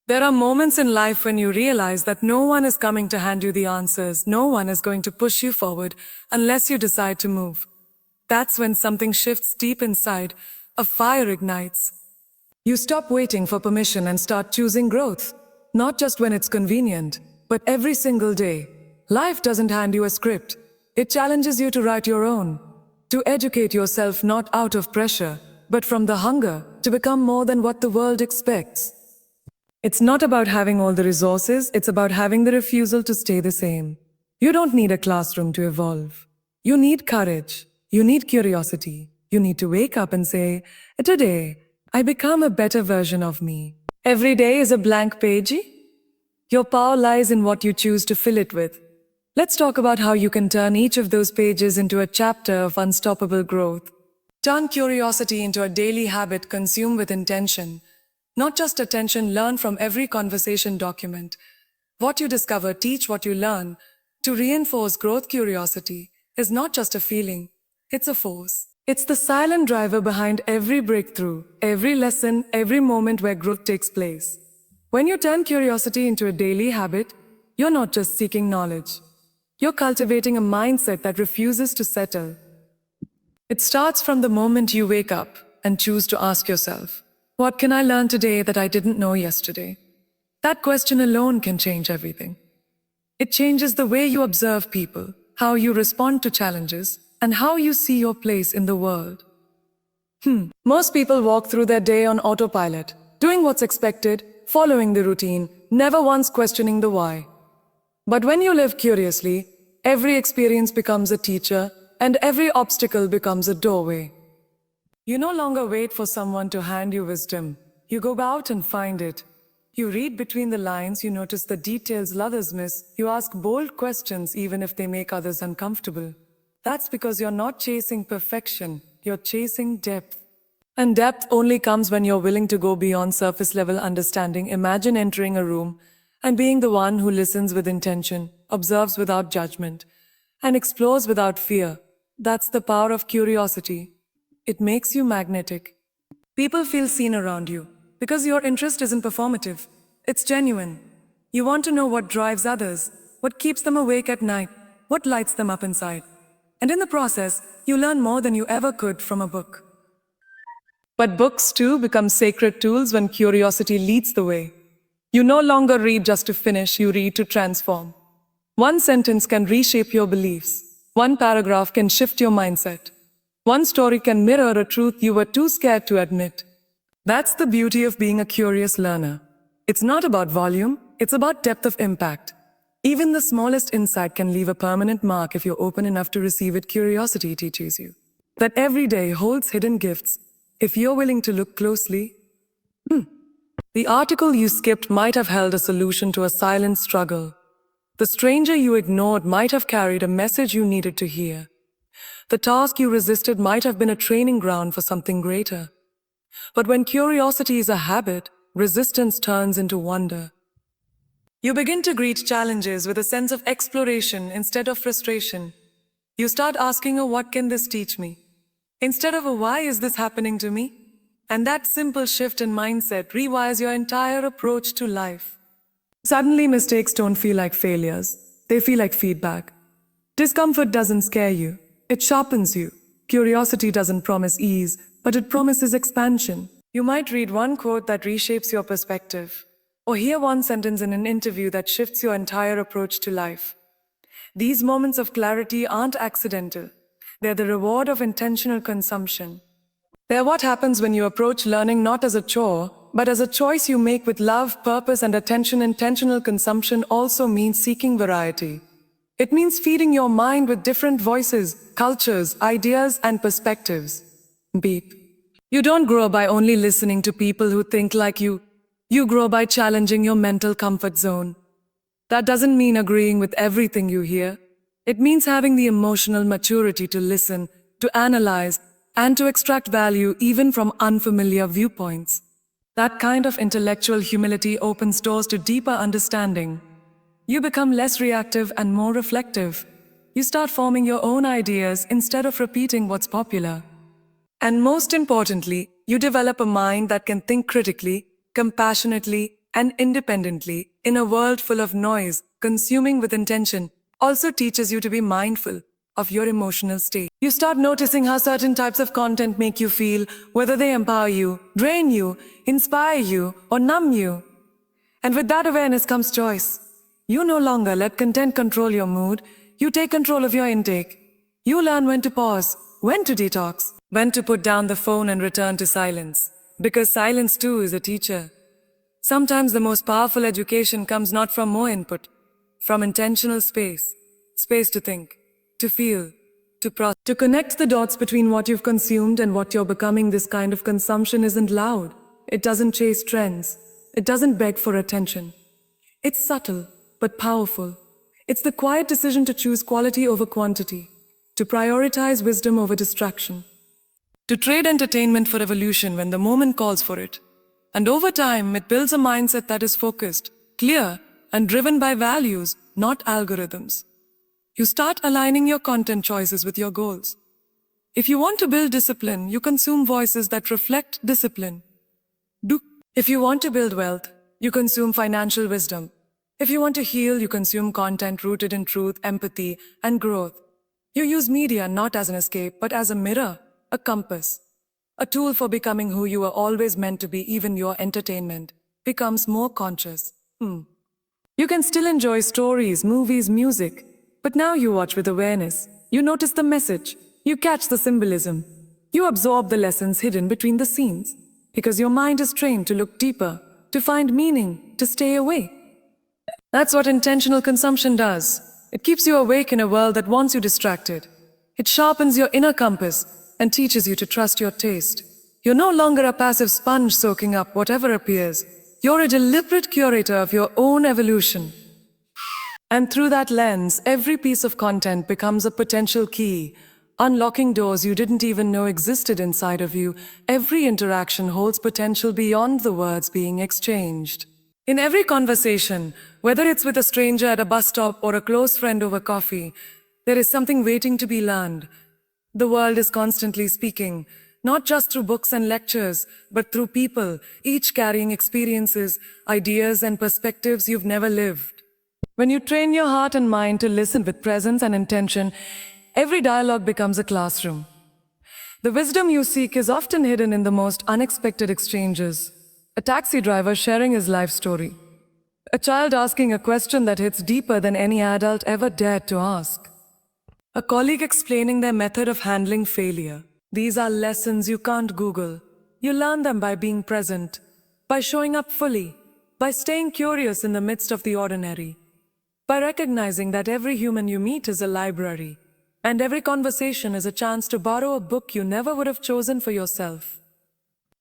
There are moments in life when you realize that no one is coming to hand you the answers, no one is going to push you forward unless you decide to move. That's when something shifts deep inside, a fire ignites. You stop waiting for permission and start choosing growth. Not just when it's convenient, but every single day. Life doesn't hand you a script. It challenges you to write your own. To educate yourself not out of pressure, but from the hunger to become more than what the world expects. It's not about having all the resources, it's about having the refusal to stay the same. You don't need a classroom to evolve. You need courage. You need curiosity. You need to wake up and say, today, I become a better version of me. Every day is a blank page. Your power lies in what you choose to fill it with. Let's talk about how you can turn each of those pages into a chapter of unstoppable growth. Turn curiosity into a daily habit consumed with intention. Not just attention, learn from every conversation document. What you discover, teach what you learn. To reinforce growth, curiosity is not just a feeling, it's a force. It's the silent driver behind every breakthrough, every lesson, every moment where growth takes place. When you turn curiosity into a daily habit, you're not just seeking knowledge. You're cultivating a mindset that refuses to settle. It starts from the moment you wake up and choose to ask yourself, what can I learn today that I didn't know yesterday? That question alone can change everything. It changes the way you observe people, how you respond to challenges, and how you see your place in the world. Most people walk through their day on autopilot, doing what's expected, following the routine, never once questioning the why. But when you live curiously, every experience becomes a teacher, and every obstacle becomes a doorway. You no longer wait for someone to hand you wisdom. You go out and find it. You read between the lines, you notice the details others miss. You ask bold questions even if they make others uncomfortable. That's because you're not chasing perfection, you're chasing depth. And depth only comes when you're willing to go beyond surface level understanding. Imagine entering a room and being the one who listens with intention, observes without judgment, and explores without fear. That's the power of curiosity. It makes you magnetic. People feel seen around you because your interest isn't performative. It's genuine. You want to know what drives others, what keeps them awake at night, what lights them up inside. And in the process, you learn more than you ever could from a book. But books too become sacred tools when curiosity leads the way. You no longer read just to finish, you read to transform. One sentence can reshape your beliefs. One paragraph can shift your mindset. One story can mirror a truth you were too scared to admit. That's the beauty of being a curious learner. It's not about volume, it's about depth of impact. Even the smallest insight can leave a permanent mark if you're open enough to receive it. Curiosity teaches you that every day holds hidden gifts if you're willing to look closely. The article you skipped might have held a solution to a silent struggle. The stranger you ignored might have carried a message you needed to hear. The task you resisted might have been a training ground for something greater. But when curiosity is a habit, resistance turns into wonder. You begin to greet challenges with a sense of exploration instead of frustration. You start asking, what can this teach me? Instead of why is this happening to me? And that simple shift in mindset rewires your entire approach to life. Suddenly, mistakes don't feel like failures. They feel like feedback. Discomfort doesn't scare you. It sharpens you. Curiosity doesn't promise ease, but it promises expansion. You might read one quote that reshapes your perspective, or hear one sentence in an interview that shifts your entire approach to life. These moments of clarity aren't accidental. They're the reward of intentional consumption. They're what happens when you approach learning not as a chore, but as a choice you make with love, purpose, and attention. Intentional consumption also means seeking variety. It means feeding your mind with different voices, cultures, ideas, and perspectives. Beep. You don't grow by only listening to people who think like you. You grow by challenging your mental comfort zone. That doesn't mean agreeing with everything you hear. It means having the emotional maturity to listen, to analyze, and to extract value even from unfamiliar viewpoints. That kind of intellectual humility opens doors to deeper understanding. You become less reactive and more reflective. You start forming your own ideas instead of repeating what's popular. And most importantly, you develop a mind that can think critically, compassionately, and independently in a world full of noise. Consuming with intention also teaches you to be mindful of your emotional state. You start noticing how certain types of content make you feel, whether they empower you, drain you, inspire you, or numb you. And with that awareness comes choice. You no longer let content control your mood, you take control of your intake. You learn when to pause, when to detox, when to put down the phone and return to silence. Because silence too is a teacher. Sometimes the most powerful education comes not from more input, from intentional space. Space to think, to feel, to process. To connect the dots between what you've consumed and what you're becoming. This kind of consumption isn't loud. It doesn't chase trends. It doesn't beg for attention. It's subtle, but powerful. It's the quiet decision to choose quality over quantity, to prioritize wisdom over distraction, to trade entertainment for evolution when the moment calls for it. And over time, it builds a mindset that is focused, clear, and driven by values, not algorithms. You start aligning your content choices with your goals. If you want to build discipline, you consume voices that reflect discipline. If you want to build wealth, you consume financial wisdom. If you want to heal, you consume content rooted in truth, empathy, and growth. You use media not as an escape, but as a mirror, a compass, a tool for becoming who you were always meant to be. Even your entertainment becomes more conscious. You can still enjoy stories, movies, music, but now you watch with awareness. You notice the message. You catch the symbolism. You absorb the lessons hidden between the scenes. Because your mind is trained to look deeper, to find meaning, to stay awake. That's what intentional consumption does. It keeps you awake in a world that wants you distracted. It sharpens your inner compass and teaches you to trust your taste. You're no longer a passive sponge soaking up whatever appears. You're a deliberate curator of your own evolution. And through that lens, every piece of content becomes a potential key, unlocking doors you didn't even know existed inside of you. Every interaction holds potential beyond the words being exchanged. In every conversation, whether it's with a stranger at a bus stop or a close friend over coffee, there is something waiting to be learned. The world is constantly speaking, not just through books and lectures, but through people, each carrying experiences, ideas, and perspectives you've never lived. When you train your heart and mind to listen with presence and intention, every dialogue becomes a classroom. The wisdom you seek is often hidden in the most unexpected exchanges. A taxi driver sharing his life story. A child asking a question that hits deeper than any adult ever dared to ask. A colleague explaining their method of handling failure. These are lessons you can't Google. You learn them by being present, by showing up fully, by staying curious in the midst of the ordinary, by recognizing that every human you meet is a library, and every conversation is a chance to borrow a book you never would have chosen for yourself.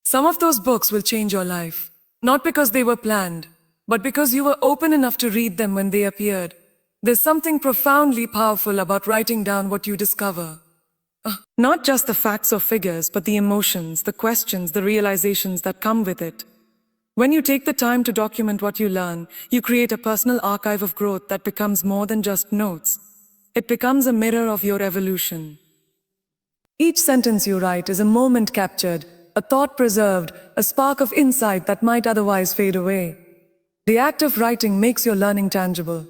Some of those books will change your life, not because they were planned, but because you were open enough to read them when they appeared. There's something profoundly powerful about writing down what you discover. Not just the facts or figures, but the emotions, the questions, the realizations that come with it. When you take the time to document what you learn, you create a personal archive of growth that becomes more than just notes. It becomes a mirror of your evolution. Each sentence you write is a moment captured, a thought preserved, a spark of insight that might otherwise fade away. The act of writing makes your learning tangible.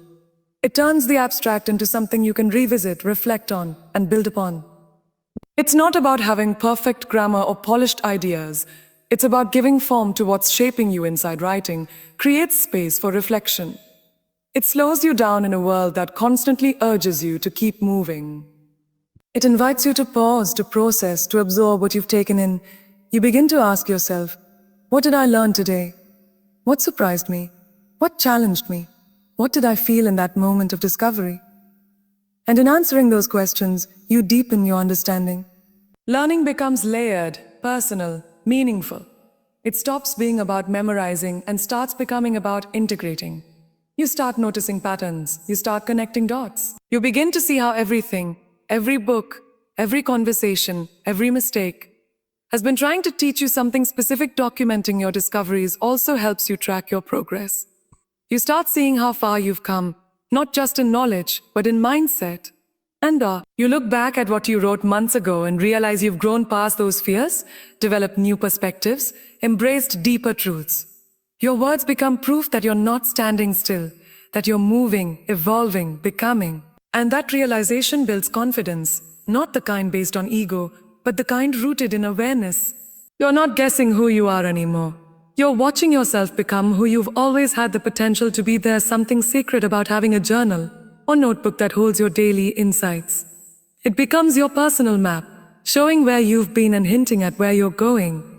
It turns the abstract into something you can revisit, reflect on, and build upon. It's not about having perfect grammar or polished ideas. It's about giving form to what's shaping you inside. Writing creates space for reflection. It slows you down in a world that constantly urges you to keep moving. It invites you to pause, to process, to absorb what you've taken in. You begin to ask yourself, what did I learn today? What surprised me? What challenged me? What did I feel in that moment of discovery? And in answering those questions, you deepen your understanding. Learning becomes layered, personal, meaningful. It stops being about memorizing and starts becoming about integrating. You start noticing patterns. You start connecting dots. You begin to see how everything, every book, every conversation, every mistake has been trying to teach you something specific. Documenting your discoveries also helps you track your progress. You start seeing how far you've come, not just in knowledge, but in mindset. And you look back at what you wrote months ago and realize you've grown past those fears, developed new perspectives, embraced deeper truths. Your words become proof that you're not standing still, that you're moving, evolving, becoming. And that realization builds confidence, not the kind based on ego, but the kind rooted in awareness. You're not guessing who you are anymore. You're watching yourself become who you've always had the potential to be. There's something sacred about having a journal or notebook that holds your daily insights. It becomes your personal map, showing where you've been and hinting at where you're going.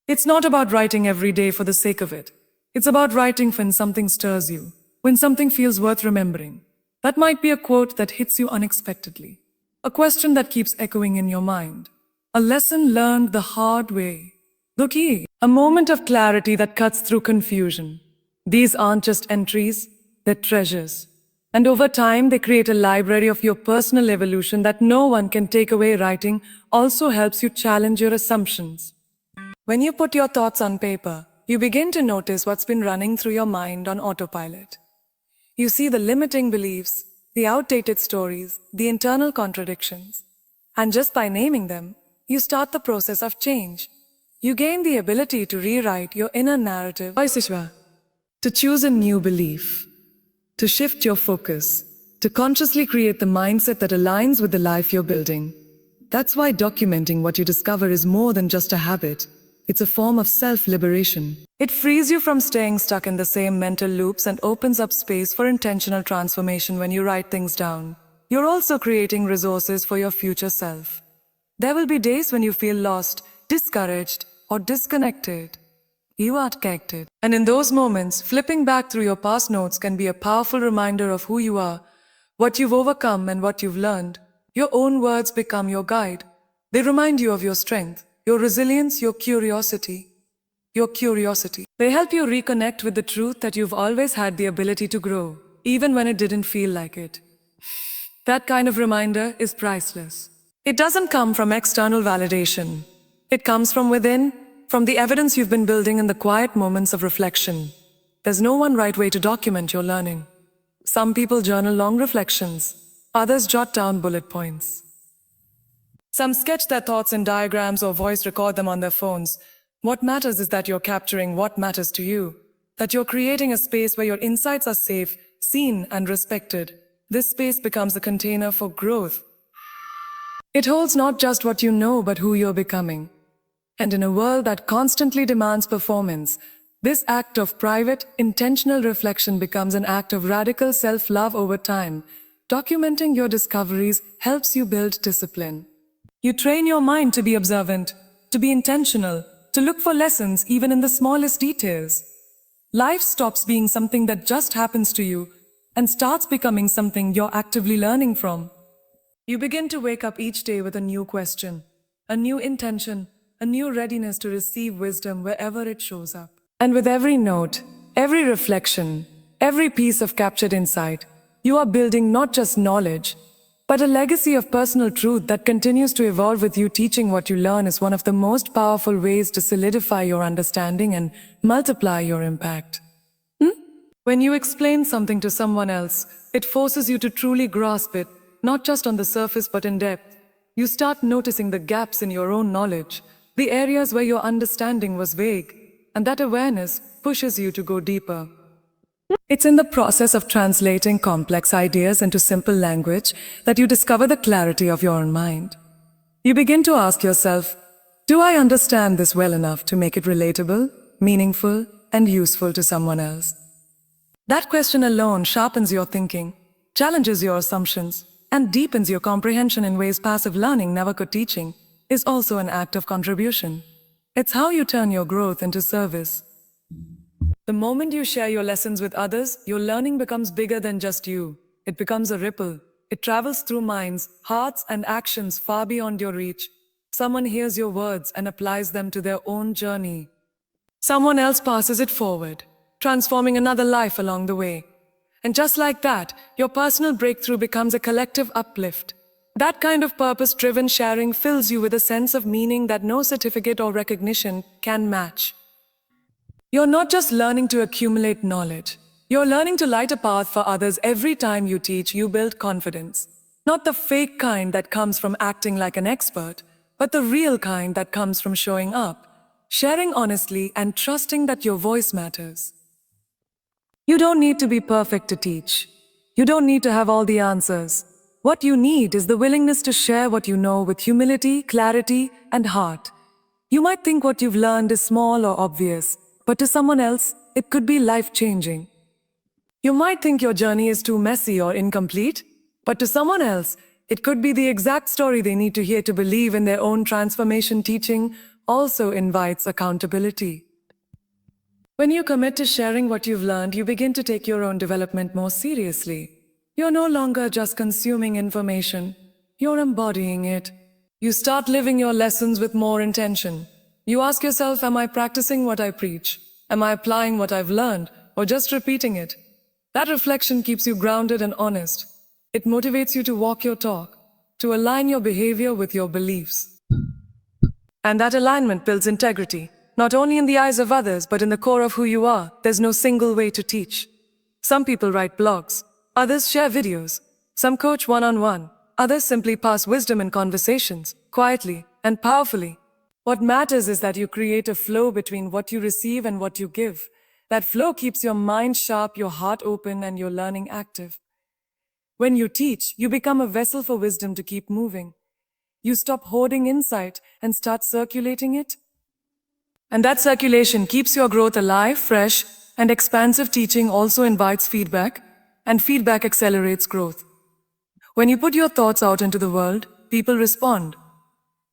It's not about writing every day for the sake of it. It's about writing when something stirs you, when something feels worth remembering. That might be a quote that hits you unexpectedly, a question that keeps echoing in your mind, a lesson learned the hard way. The key, a moment of clarity that cuts through confusion. These aren't just entries, they're treasures. And over time, they create a library of your personal evolution that no one can take away. Writing also helps you challenge your assumptions. When you put your thoughts on paper, you begin to notice what's been running through your mind on autopilot. You see the limiting beliefs, the outdated stories, the internal contradictions. And just by naming them, you start the process of change. You gain the ability to rewrite your inner narrative, to choose a new belief, to shift your focus, to consciously create the mindset that aligns with the life you're building. That's why documenting what you discover is more than just a habit. It's a form of self-liberation. It frees you from staying stuck in the same mental loops and opens up space for intentional transformation. When you write things down, you're also creating resources for your future self. There will be days when you feel lost, discouraged, or disconnected. You are connected. And in those moments, flipping back through your past notes can be a powerful reminder of who you are, what you've overcome, and what you've learned. Your own words become your guide. They remind you of your strength, your resilience, your curiosity. They help you reconnect with the truth that you've always had the ability to grow, even when it didn't feel like it. That kind of reminder is priceless. It doesn't come from external validation. It comes from within, from the evidence you've been building in the quiet moments of reflection. There's no one right way to document your learning. Some people journal long reflections, others jot down bullet points. Some sketch their thoughts in diagrams or voice record them on their phones. What matters is that you're capturing what matters to you, that you're creating a space where your insights are safe, seen, and respected. This space becomes a container for growth. It holds not just what you know, but who you're becoming. And in a world that constantly demands performance, this act of private, intentional reflection becomes an act of radical self-love over time. Documenting your discoveries helps you build discipline. You train your mind to be observant, to be intentional, to look for lessons even in the smallest details. Life stops being something that just happens to you and starts becoming something you're actively learning from. You begin to wake up each day with a new question, a new intention, a new readiness to receive wisdom wherever it shows up. And with every note, every reflection, every piece of captured insight, you are building not just knowledge, but a legacy of personal truth that continues to evolve with you. Teaching what you learn is one of the most powerful ways to solidify your understanding and multiply your impact. When you explain something to someone else, it forces you to truly grasp it, not just on the surface but in depth. You start noticing the gaps in your own knowledge, the areas where your understanding was vague, and that awareness pushes you to go deeper. It's in the process of translating complex ideas into simple language that you discover the clarity of your own mind. You begin to ask yourself, do I understand this well enough to make it relatable, meaningful, and useful to someone else? That question alone sharpens your thinking, challenges your assumptions, and deepens your comprehension in ways passive learning never could. Teaching is also an act of contribution. It's how you turn your growth into service. The moment you share your lessons with others, your learning becomes bigger than just you. It becomes a ripple. It travels through minds, hearts, and actions far beyond your reach. Someone hears your words and applies them to their own journey. Someone else passes it forward, transforming another life along the way. And just like that, your personal breakthrough becomes a collective uplift. That kind of purpose-driven sharing fills you with a sense of meaning that no certificate or recognition can match. You're not just learning to accumulate knowledge. You're learning to light a path for others. Every time you teach, you build confidence. Not the fake kind that comes from acting like an expert, but the real kind that comes from showing up. sharing honestly and trusting that your voice matters. You don't need to be perfect to teach. You don't need to have all the answers. What you need is the willingness to share what you know with humility, clarity, and heart. You might think what you've learned is small or obvious, but to someone else, it could be life-changing. You might think your journey is too messy or incomplete, but to someone else, it could be the exact story they need to hear to believe in their own transformation. Teaching also invites accountability. When you commit to sharing what you've learned, you begin to take your own development more seriously. You're no longer just consuming information, you're embodying it. You start living your lessons with more intention. You ask yourself, am I practicing what I preach? Am I applying what I've learned, or just repeating it? That reflection keeps you grounded and honest. It motivates you to walk your talk, to align your behavior with your beliefs. And that alignment builds integrity, not only in the eyes of others, but in the core of who you are. There's no single way to teach. Some people write blogs, others share videos, some coach one-on-one, others simply pass wisdom in conversations, quietly and powerfully. What matters is that you create a flow between what you receive and what you give. That flow keeps your mind sharp, your heart open, and your learning active. When you teach, you become a vessel for wisdom to keep moving. You stop hoarding insight and start circulating it. And that circulation keeps your growth alive, fresh, and expansive. Teaching also invites feedback, and feedback accelerates growth. When you put your thoughts out into the world, people respond.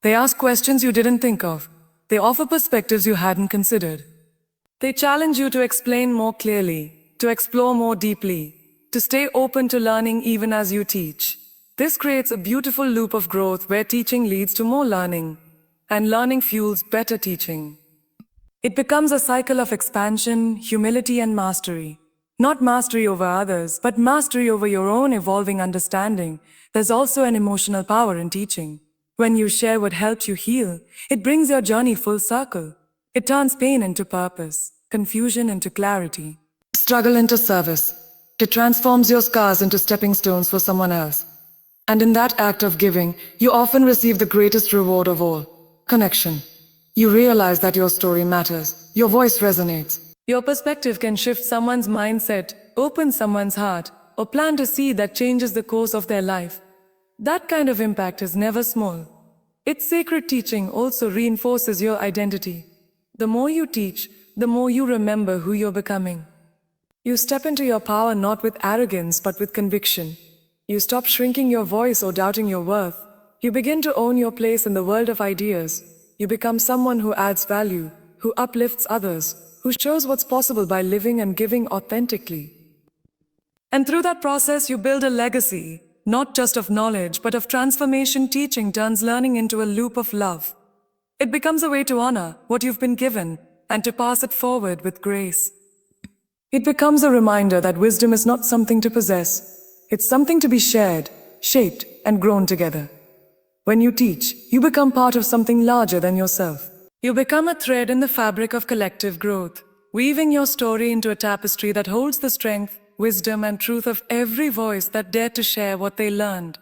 They ask questions you didn't think of. They offer perspectives you hadn't considered. They challenge you to explain more clearly, to explore more deeply, to stay open to learning even as you teach. This creates a beautiful loop of growth where teaching leads to more learning, and learning fuels better teaching. It becomes a cycle of expansion, humility, and mastery. Not mastery over others, but mastery over your own evolving understanding. There's also an emotional power in teaching. When you share what helped you heal, it brings your journey full circle. It turns pain into purpose, confusion into clarity, struggle into service. It transforms your scars into stepping stones for someone else. And in that act of giving, you often receive the greatest reward of all: connection. You realize that your story matters, your voice resonates. Your perspective can shift someone's mindset, open someone's heart, or plant a seed that changes the course of their life. That kind of impact is never small. Its sacred teaching also reinforces your identity. The more you teach, the more you remember who you're becoming. You step into your power not with arrogance but with conviction. You stop shrinking your voice or doubting your worth. You begin to own your place in the world of ideas. You become someone who adds value, who uplifts others, who shows what's possible by living and giving authentically. And through that process, you build a legacy, not just of knowledge, but of transformation. Teaching turns learning into a loop of love. It becomes a way to honor what you've been given and to pass it forward with grace. It becomes a reminder that wisdom is not something to possess. It's something to be shared, shaped, and grown together. When you teach, you become part of something larger than yourself. You become a thread in the fabric of collective growth, weaving your story into a tapestry that holds the strength, wisdom, and truth of every voice that dared to share what they learned.